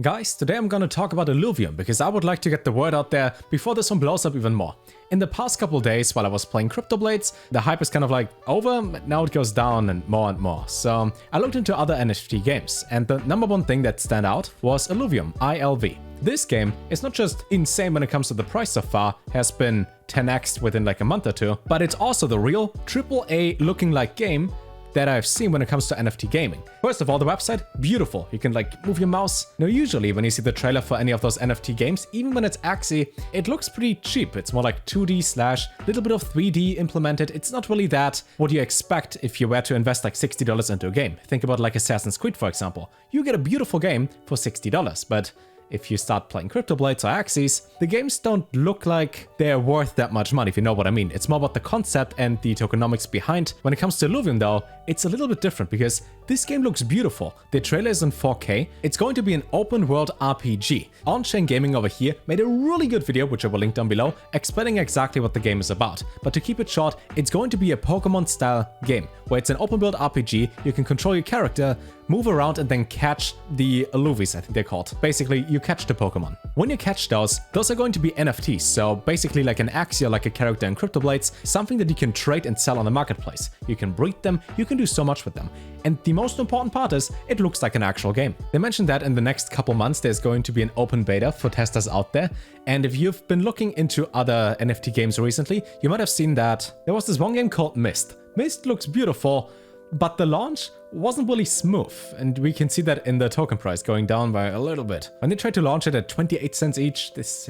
Guys, today I'm gonna talk about Illuvium because I would like to get the word out there before this one blows up even more. In the past couple days while I was playing Crypto Blades, the hype is kind of like over, now it goes down and more. So I looked into other NFT games and the number one thing that stand out was Illuvium, ILV. This game is not just insane when it comes to the price so far, has been 10x'd within like a month or two, but it's also the real AAA looking like game that I've seen when it comes to NFT gaming. First of all, the website, beautiful. You can like move your mouse. Now, usually when you see the trailer for any of those NFT games, even when it's axy, it looks pretty cheap. It's more like 2D slash little bit of 3D implemented. It's not really that what you expect if you were to invest like $60 into a game. Think about like Assassin's Creed, for example. You get a beautiful game for $60, but if you start playing Crypto Blades or Axes, the games don't look like they're worth that much money, if you know what I mean. It's more about the concept and the tokenomics behind. When it comes to Illuvium though, it's a little bit different because this game looks beautiful. The trailer is in 4K. It's going to be an open world RPG. On-Chain Gaming over here made a really good video, which I will link down below, explaining exactly what the game is about. But to keep it short, it's going to be a Pokemon style game, where it's an open world RPG, you can control your character, move around and then catch the Illuvies, I think they're called. Basically, you catch the Pokemon. When you catch those are going to be NFTs, so basically like an Axie or like a character in Crypto Blades, something that you can trade and sell on the marketplace. You can breed them, you can do so much with them. And the most important part is, it looks like an actual game. They mentioned that in the next couple months there's going to be an open beta for testers out there. And if you've been looking into other NFT games recently, you might have seen that there was this one game called Myst. Myst looks beautiful, but the launch wasn't really smooth, and we can see that in the token price going down by a little bit. When they tried to launch it at 28 cents each, this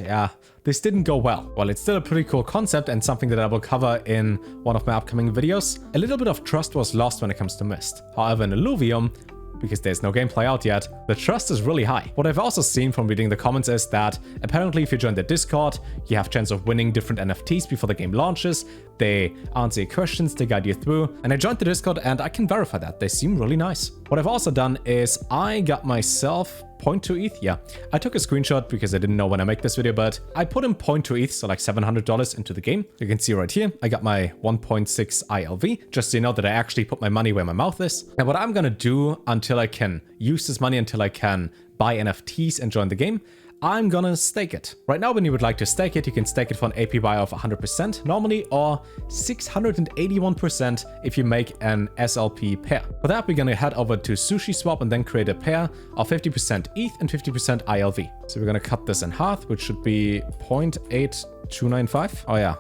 didn't go well. While it's still a pretty cool concept and something that I will cover in one of my upcoming videos, a little bit of trust was lost when it comes to Myst. However, in Illuvium, because there's no gameplay out yet, the trust is really high. What I've also seen from reading the comments is that apparently if you join the Discord, you have chance of winning different NFTs before the game launches. They answer your questions, they guide you through. And I joined the Discord and I can verify that. They seem really nice. What I've also done is I got myself 0.2 ETH. Yeah, I took a screenshot because I didn't know when I make this video, but I put in 0.2 ETH, so like $700 into the game. You can see right here, I got my 1.6 ILV, just so you know that I actually put my money where my mouth is. And what I'm gonna do until I can use this money, until I can buy NFTs and join the game, I'm gonna stake it. Right now, when you would like to stake it, you can stake it for an APY of 100% normally, or 681% if you make an SLP pair. For that, we're gonna head over to SushiSwap and then create a pair of 50% ETH and 50% ILV. So we're gonna cut this in half, which should be 0.8295. Oh yeah,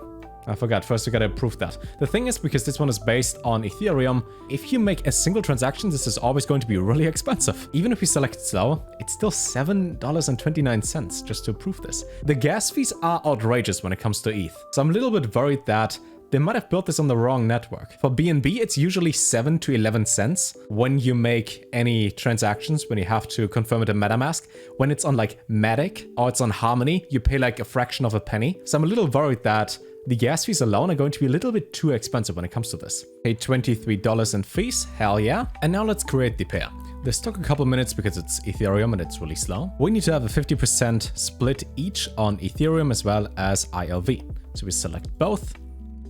I forgot. First, we gotta approve that. The thing is, because this one is based on Ethereum, if you make a single transaction, this is always going to be really expensive. Even if you select slow, it's still $7.29 just to approve this. The gas fees are outrageous when it comes to ETH. So I'm a little bit worried that they might have built this on the wrong network. For BNB, it's usually 7 to 11 cents when you make any transactions, when you have to confirm it in MetaMask. When it's on like Matic or it's on Harmony, you pay like a fraction of a penny. So I'm a little worried that the gas fees alone are going to be a little bit too expensive when it comes to this. Pay $23 in fees, hell yeah. And now let's create the pair. This took a couple minutes because it's Ethereum and it's really slow. We need to have a 50% split each on Ethereum as well as ILV. So we select both.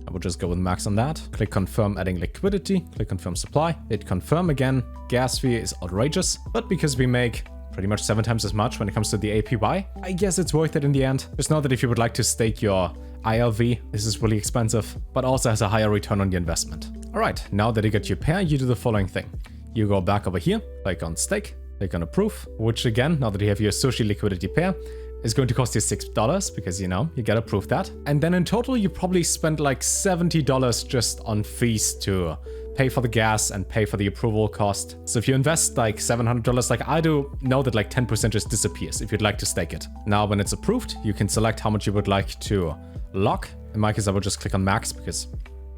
I will just go with max on that. Click confirm adding liquidity, click confirm supply, hit confirm again. Gas fee is outrageous, but because we make pretty much 7 times as much when it comes to the APY, I guess it's worth it in the end. Just know that if you would like to stake your ILV, this is really expensive, but also has a higher return on the investment. All right, now that you got your pair, you do the following thing. You go back over here, click on stake, click on approve, which again, now that you have your Sushi liquidity pair, is going to cost you $6 because, you know, you gotta prove that. And then in total, you probably spent like $70 just on fees to pay for the gas and pay for the approval cost. So if you invest like $700 like I do, know that like 10% just disappears if you'd like to stake it. Now, when it's approved, you can select how much you would like to lock. In my case, I would just click on max because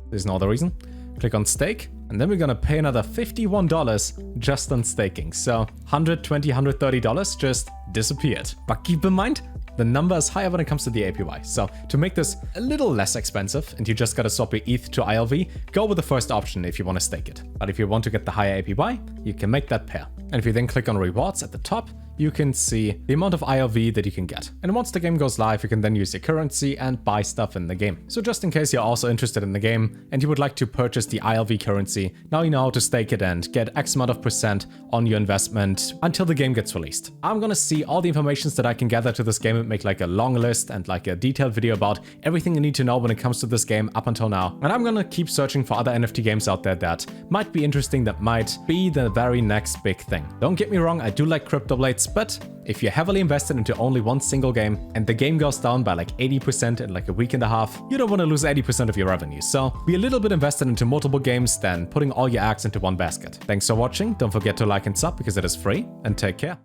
there's no other reason. Click on stake, and then we're gonna pay another $51 just on staking. So $120, $130 just disappeared. But keep in mind, the number is higher when it comes to the APY. So to make this a little less expensive and you just gotta swap your ETH to ILV, go with the first option if you want to stake it. But if you want to get the higher APY, you can make that pair. And if you then click on rewards at the top, you can see the amount of ILV that you can get. And once the game goes live, you can then use your currency and buy stuff in the game. So just in case you're also interested in the game and you would like to purchase the ILV currency, now you know how to stake it and get X amount of % on your investment until the game gets released. I'm gonna see all the informations that I can gather to this game and make like a long list and like a detailed video about everything you need to know when it comes to this game up until now. And I'm gonna keep searching for other NFT games out there that might be interesting, that might be the very next big thing. Don't get me wrong, I do like CryptoBlades, but if you're heavily invested into only one single game and the game goes down by like 80% in like a week and a half, you don't want to lose 80% of your revenue. So be a little bit invested into multiple games than putting all your eggs into one basket. Thanks for watching. Don't forget to like and sub because it is free, and take care.